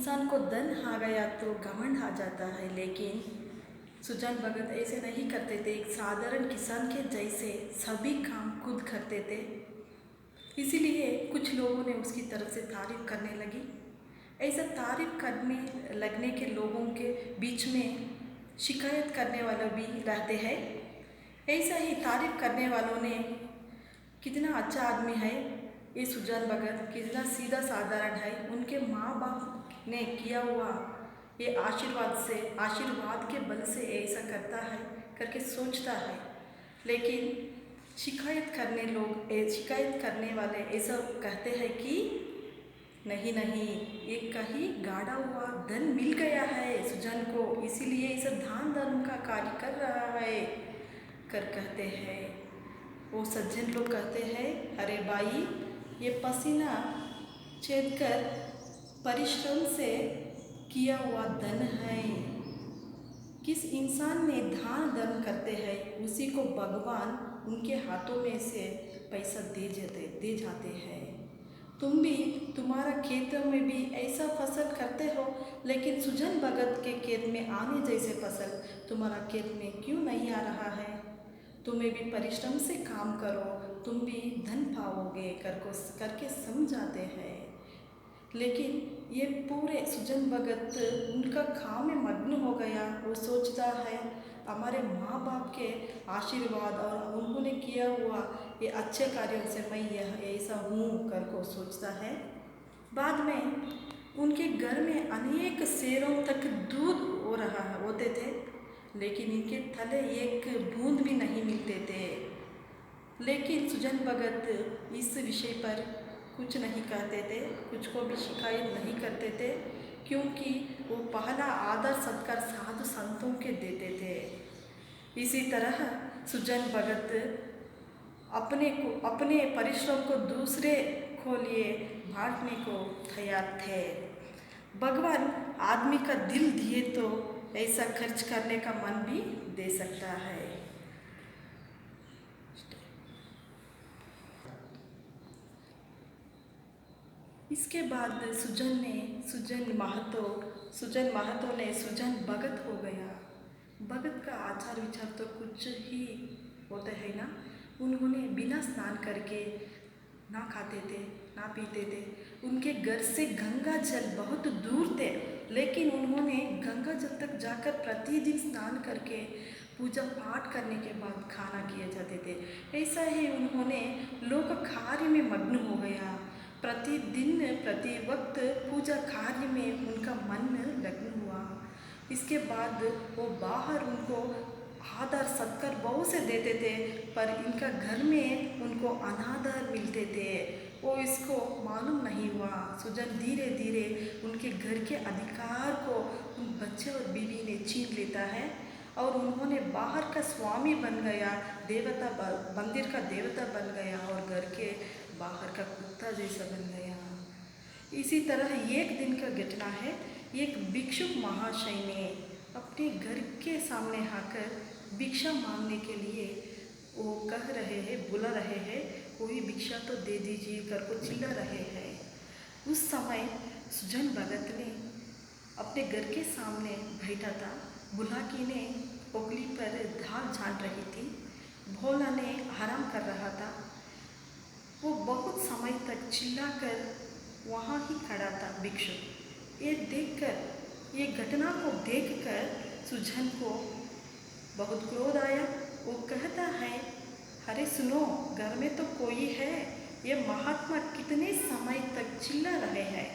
इंसान को धन आ गया तो घमंड आ जाता है, लेकिन सुजान भगत ऐसे नहीं करते थे। एक साधारण किसान के जैसे सभी काम खुद करते थे। इसीलिए कुछ लोगों ने उसकी तरफ से तारीफ करने लगी। ऐसा तारीफ करने लगने के लोगों के बीच में शिकायत करने वाले भी रहते हैं। ऐसा ही तारीफ करने वालों ने कितना अच्छा आदमी है ये सुजान भगत, कितना सीधा साधारण है, उनके माँ बाप ने किया हुआ ये आशीर्वाद के बल से ऐसा करता है करके सोचता है। लेकिन शिकायत करने वाले ऐसा कहते हैं कि नहीं नहीं, ये कहीं गाड़ा हुआ धन मिल गया है सुजान को, इसीलिए इसे दान धर्म का कार्य कर रहा है कहते हैं। वो सज्जन लोग कहते हैं, अरे भाई, ये पसीना छेद कर परिश्रम से किया हुआ धन है। किस इंसान ने दान धर्म करते हैं उसी को भगवान उनके हाथों में से पैसा दे जाते हैं। तुम भी तुम्हारा खेतों में भी ऐसा फसल करते हो, लेकिन सुजान भगत के खेत में आने जैसे फसल तुम्हारा खेत में क्यों नहीं आ रहा है? तुम्हें भी परिश्रम से काम करो, तुम भी धन पाओगे करके समझाते हैं। लेकिन ये पूरे सुजान भगत उनका काम में मग्न हो गया। वो सोचता है हमारे माँ बाप के आशीर्वाद और उन्होंने किया हुआ ये अच्छे कार्यों से मैं यह ऐसा हूँ करके सोचता है। बाद में उनके घर में अनेक शेरों तक दूध होते थे, लेकिन इनके थले एक बूंद भी नहीं मिलते थे। लेकिन सुजान भगत इस विषय पर कुछ नहीं कहते थे, कुछ को भी शिकायत नहीं करते थे, क्योंकि वो पहला आदर सत्कार साधु संतों के देते थे। इसी तरह सुजान भगत अपने परिश्रम को दूसरे को लिए बांटने को तैयार थे। भगवान आदमी का दिल दिए तो ऐसा खर्च करने का मन भी दे सकता है। इसके बाद सुजान महतो ने सुजान भगत हो गया। भगत का आचार विचार तो कुछ ही होता है ना। उन्होंने बिना स्नान करके ना खाते थे ना पीते थे। उनके घर से गंगा जल बहुत दूर थे, लेकिन उन्होंने गंगा जल तक जाकर प्रतिदिन स्नान करके पूजा पाठ करने के बाद खाना किए जाते थे। ऐसा ही उन्होंने लोक कार्य में मग्न हो गया। प्रतिदिन प्रति वक्त पूजा कार्य में उनका मन लग्न हुआ। इसके बाद वो बाहर उनको आदर सत्कार बहुत से देते थे, पर इनका घर में उनको अनादर मिलते थे। वो इसको मालूम नहीं हुआ। सुजान धीरे धीरे उनके घर के अधिकार को उन बच्चे और बीवी ने छीन लेता है और उन्होंने बाहर का स्वामी बन गया, मंदिर का देवता बन गया और घर के बाहर का कुत्ता जैसा बन गया। इसी तरह एक दिन का घटना है। एक भिक्षुक महाशय ने अपने घर के सामने आकर भिक्षा मांगने के लिए वो बुला रहे हैं, कोई भिक्षा तो दे दीजिए करको चिल्ला रहे हैं। उस समय सुजान भगत ने अपने घर के सामने बैठा था। बुलाकी ने पोखली पर दाल झाड़ रही थी, भोला ने आराम कर रहा था। वो बहुत समय तक चिल्लाकर वहाँ ही खड़ा था भिक्षुक। ये घटना को देखकर सुजान को बहुत क्रोध आया। वो कहता है, अरे सुनो, घर में तो कोई है, ये महात्मा कितने समय तक चिल्ला रहे हैं,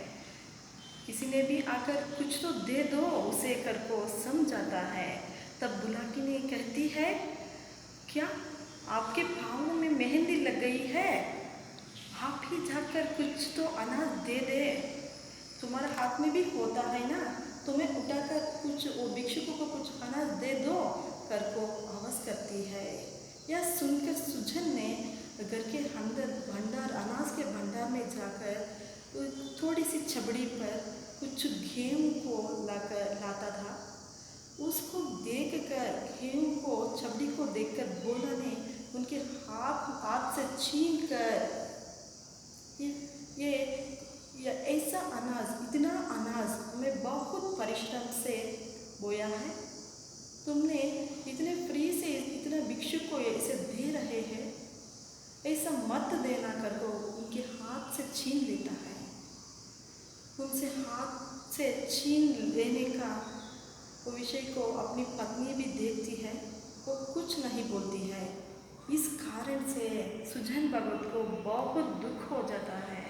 किसी ने भी आकर कुछ तो दे दो उसे करको समझाता है। तब बुलाकी ने कहती है, क्या आपके पाँव में मेहंदी लग गई है? आप ही जाकर कुछ तो अनाज दे दे, तुम्हारे हाथ में भी होता है ना, तुम्हें उठाकर कुछ वो भिक्षुकों को कुछ अनाज दे दो करको आवाज़ करती है। यह सुनकर सुजान ने घर के अंदर अनाज के भंडार में जाकर थोड़ी सी छबड़ी पर कुछ गेहूँ को लाता था। उसको देखकर, गेहूँ को, छबड़ी को देखकर भोला ने उनके हाथ से छीन कर ये ऐसा अनाज, इतना अनाज मैं परिश्रम से बोया है। तुमने इतने फ्री से इतना भिक्षु को ऐसे दे रहे हैं, ऐसा मत देना करके उनके हाथ से छीन लेता है। उनसे हाथ से छीन लेने का वो विषय को अपनी पत्नी भी देखती है, वो कुछ नहीं बोलती है। इस कारण से सुजन भगत को बहुत दुख हो जाता है।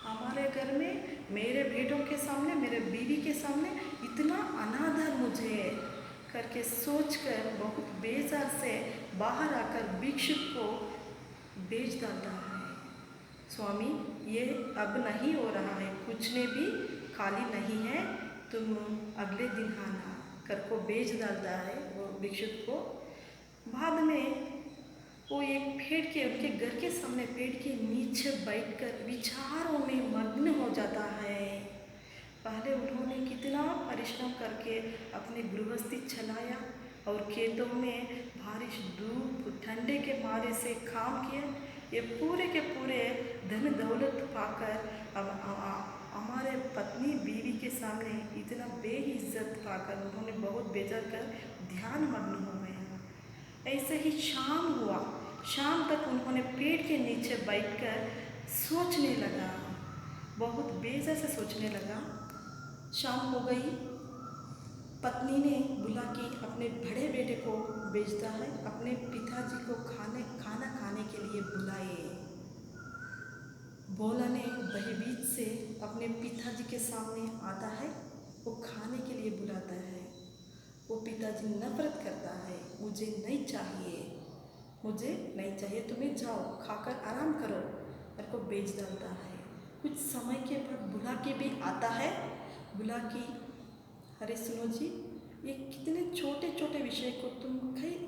हमारे घर में मेरे बेटों के सामने, मेरे बीवी के सामने इतना अनादर मुझे करके सोचकर बहुत बेजार से बाहर आकर भिक्षुक को बेच डालता है। स्वामी, ये अब नहीं हो रहा है, कुछ ने भी खाली नहीं है, तुम अगले दिन आना कर को बेच डालता है वो भिक्षुक को। बाद में वो एक पेड़ के, उनके घर के सामने पेड़ के नीचे बैठकर विचारों में मग्न हो जाता है। पहले उन्होंने कितना परिश्रम करके अपनी गृहस्थी चलाया और खेतों में बारिश धूप ठंडे के मारे से काम किया। ये पूरे के पूरे धन दौलत पाकर अब हमारे पत्नी बीवी के सामने इतना बेइज्जत पाकर उन्होंने बहुत बेजार कर ध्यान मग्न हो गया। ऐसे ही शाम हुआ। शाम तक उन्होंने पेड़ के नीचे बैठकर सोचने लगा, बहुत बेजार से सोचने लगा। शाम हो गई। पत्नी ने बुला के अपने बड़े बेटे को भेजता है, अपने पिताजी को खाना खाने के लिए बुलाए। भोला ने बहबीत से अपने पिताजी के सामने आता है, वो खाने के लिए बुलाता है। वो पिताजी नफरत करता है, मुझे नहीं चाहिए, मुझे नहीं चाहिए, तुम्हें जाओ खाकर आराम करो, मेरे को बेच डालता है। कुछ समय के बाद बुला के भी आता है। बुला की, अरे सुनो जी, ये कितने छोटे छोटे विषय को तुम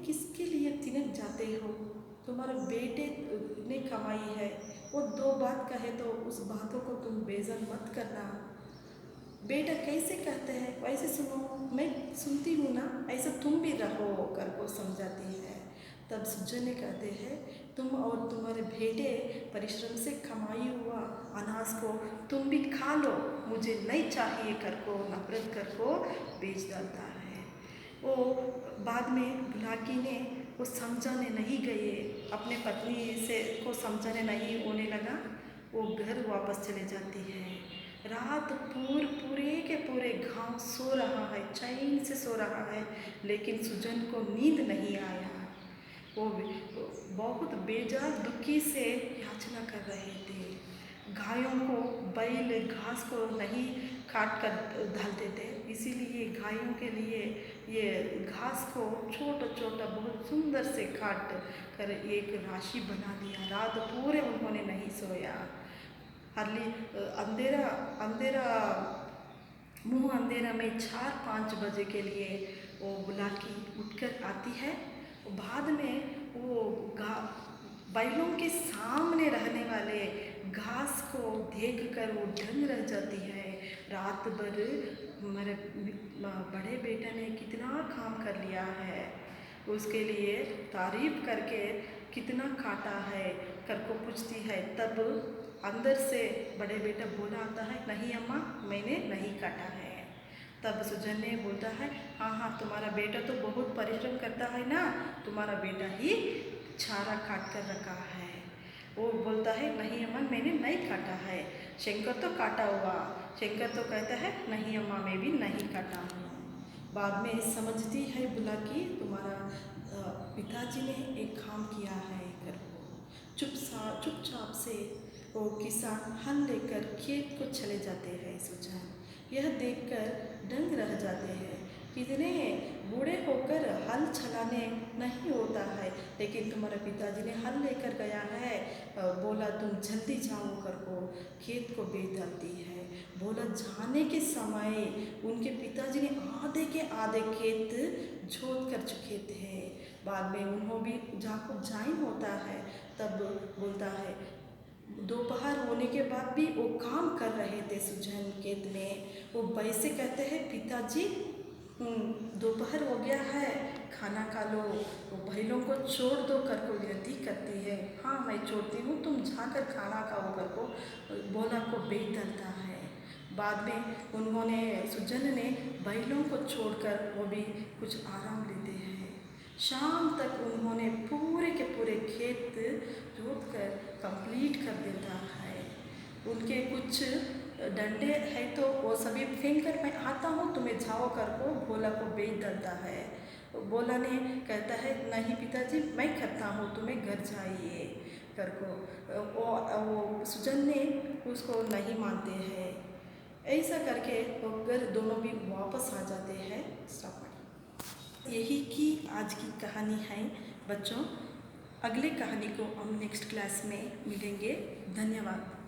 किसके लिए तिनक जाते हो? तुम्हारे बेटे ने कमाई है, वो दो बात कहे तो उस बातों को तुम बेजार मत करना। बेटा कैसे कहते हैं वैसे सुनो, मैं सुनती हूँ ना, ऐसा तुम भी रहो कर को समझाती है। तब सुजन ने कहते हैं, तुम और तुम्हारे बेटे परिश्रम से कमाई हुआ अनाज को तुम भी खा लो, मुझे नहीं चाहिए कर को नफरत कर को बेच डालता है। वो बाद में बुलाकी ने वो समझाने नहीं गए, अपने पत्नी से को समझाने नहीं होने लगा, वो घर वापस चले जाती है। रात पूरे के पूरे गांव सो रहा है, चैन से सो रहा है, लेकिन सुजन को नींद नहीं आया। वो बहुत बेजार दुखी से याचना कर रहे थे। गायों को बैल घास को नहीं काट कर डालते थे, इसीलिए गायों के लिए ये घास को छोटा छोटा बहुत सुंदर से काट कर एक राशि बना दिया। रात पूरे उन्होंने नहीं सोया। हरली अंधेरा मुँह अंधेरा में 4-5 बजे के लिए वो बुलाकी उठकर आती है। बाद में वो बैलों के सामने रहने वाले घास को देखकर वो दंग रह जाती है। रात भर मेरे बड़े बेटे ने कितना काम कर लिया है, उसके लिए तारीफ करके कितना काटा है कर को पूछती है। तब अंदर से बड़े बेटा बोला आता है, नहीं अम्मा, मैंने नहीं काटा है। तब सुजन ने बोलता है, हाँ, तुम्हारा बेटा तो बहुत परिश्रम करता है ना, तुम्हारा बेटा ही चारा काट कर रखा है। वो बोलता है, नहीं अम्मा, मैंने नहीं काटा है, शंकर तो काटा हुआ। शंकर तो कहता है, नहीं अम्मा, मैं भी नहीं काटा हूँ। बाद में समझती है बुलाकी, तुम्हारा पिताजी ने एक काम किया है कर को। चुपचाप से वो किसान हल लेकर खेत को चले जाते हैं। सुजन यह देखकर दंग रह जाते हैं, कितने बूढ़े होकर हल चलाने नहीं होता है, लेकिन तुम्हारे पिताजी ने हल लेकर गया है, बोला तुम जल्दी जाओ कर को खेत को बेच डालती है। बोला जाने के समय उनके पिताजी ने आधे के आधे खेत जोत कर चुके थे। बाद में उन्होंने भी जाको ज्वाइन होता है, तब बोलता है दोपहर होने के बाद भी वो काम कर रहे थे सुजन खेत में। वो वैसे कहते हैं, पिताजी दोपहर हो गया है, खाना खा लो, वो बैलों को छोड़ दो कर को विनती करती है। हाँ, मैं छोड़ती हूँ, तुम जाकर खाना खाओ कर को बोला को बेच डालता है। बाद में उन्होंने सुजन ने बैलों को छोड़कर वो भी कुछ आराम लेते हैं। शाम तक उन्होंने पूरे के पूरे खेत जोत कर कंप्लीट कर देता है। उनके कुछ डंडे हैं तो वो सभी फेंक कर मैं आता हूँ, तुम्हें जाओ कर को भोला को बेच डालता है। भोला ने कहता है नहीं पिताजी मैं करता हूँ, तुम्हें घर जाइए कर को। वो सुजन ने उसको नहीं मानते हैं। ऐसा करके वो घर दोनों भी वापस आ जाते हैं। यही की आज की कहानी है बच्चों। अगले कहानी को हम नेक्स्ट क्लास में मिलेंगे। धन्यवाद।